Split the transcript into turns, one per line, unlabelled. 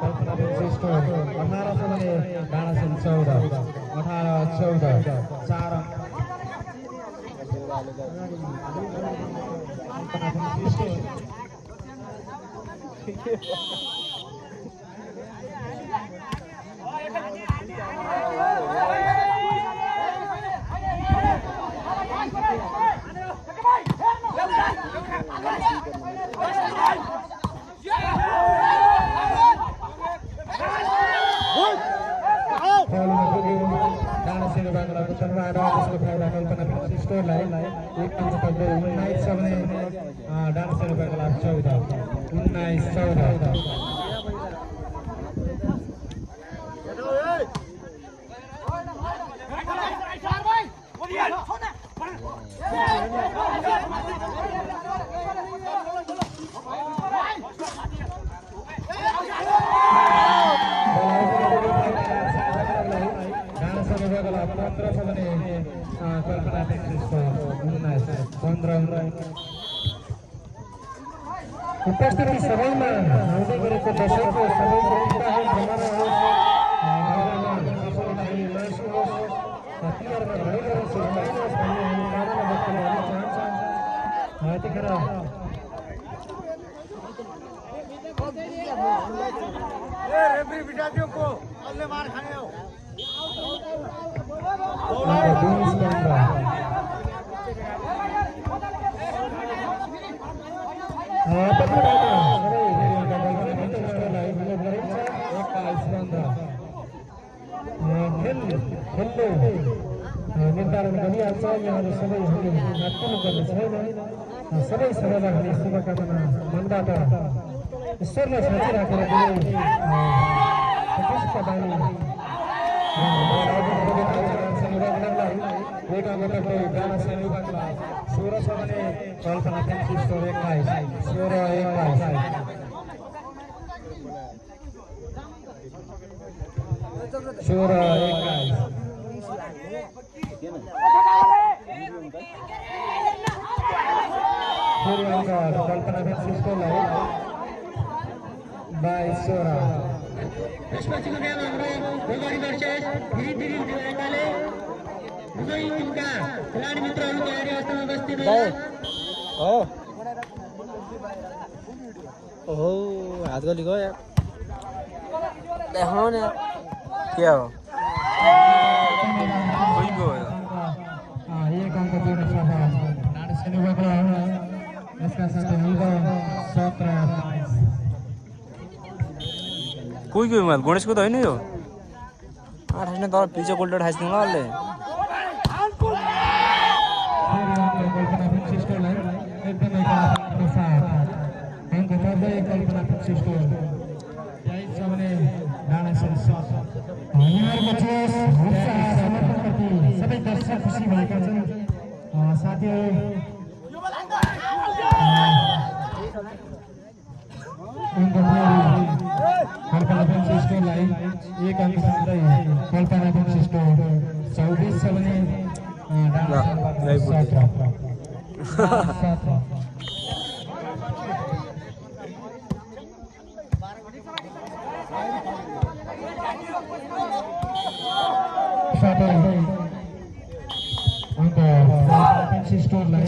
कल्पना Pensi store 1800 भने डाँडा सेन 14 4 कल्पना Pensi store डाँडा सेन बागलाको तर्फबाट त्यसको फाइदा कल्पना पेन्सी स्टोरलाई एक अङ्क पक्कै 19 छ भने डाँडा सेन बागला 14 कल्पना पेन्सी स्टोर 19 उपस्थिति सबैमा आउँदै गरेको दशैंको सबैको टिकाहरू जमाना होस् तिहारमा भइरहेको सुरक्षाइनुहोस् भन्ने हामी कामना व्यक्त गर्न चाहन्छौँ। यतिखेर
रेफ्री बिटादियो को अलले मार खाने हो
निर्धारण गरिहाल्छ। यहाँहरू सबै हामीले नाट्नु पर्ने छैन। सबै सबैलाई हामी शुभकामना मनबाट ईश्वरलाई साँचिराखेर डाँडा सेन बागला 16 छ भने कल्पना पेन्सी स्टोर 21 कल्पना पेन्सी स्टोरलाई 22-16
त्यसपछिको गेम हाम्रो गोलबारी वर्सेस गिरिदिरी दिवालीले दुवै टिमका खेलाडी मित्रहरू तयारी अवस्थामा उपस्थित
हो ओहो हात गली गयो यार देखाउन यार के हो कोही गयो
एक अङ्क जोड्न सक्छ डाँडा सेन बागला यसका साथै हाम्रो 17
कोही गयो माल गणेशको त होइन यो आठ तर पिछे गोल्ड ठाइदिनु ल अलले
कल्पना पेन्सी स्टोरलाई एकदमै कल्पना पेन्सी स्टोर 23 छ भने डाँडा सेन 7 यहाँहरूको जोस उत्साह समर्पणप्रति सबै दर्शक खुसी भएका छन्। साथीहरू कल्पना पेन्सी स्टोरलाई एक अङ्क साथै कल्पना पेन्सी स्टोर 24 छ भने डाँडा सेन 17 पेन्सी स्टोरलाई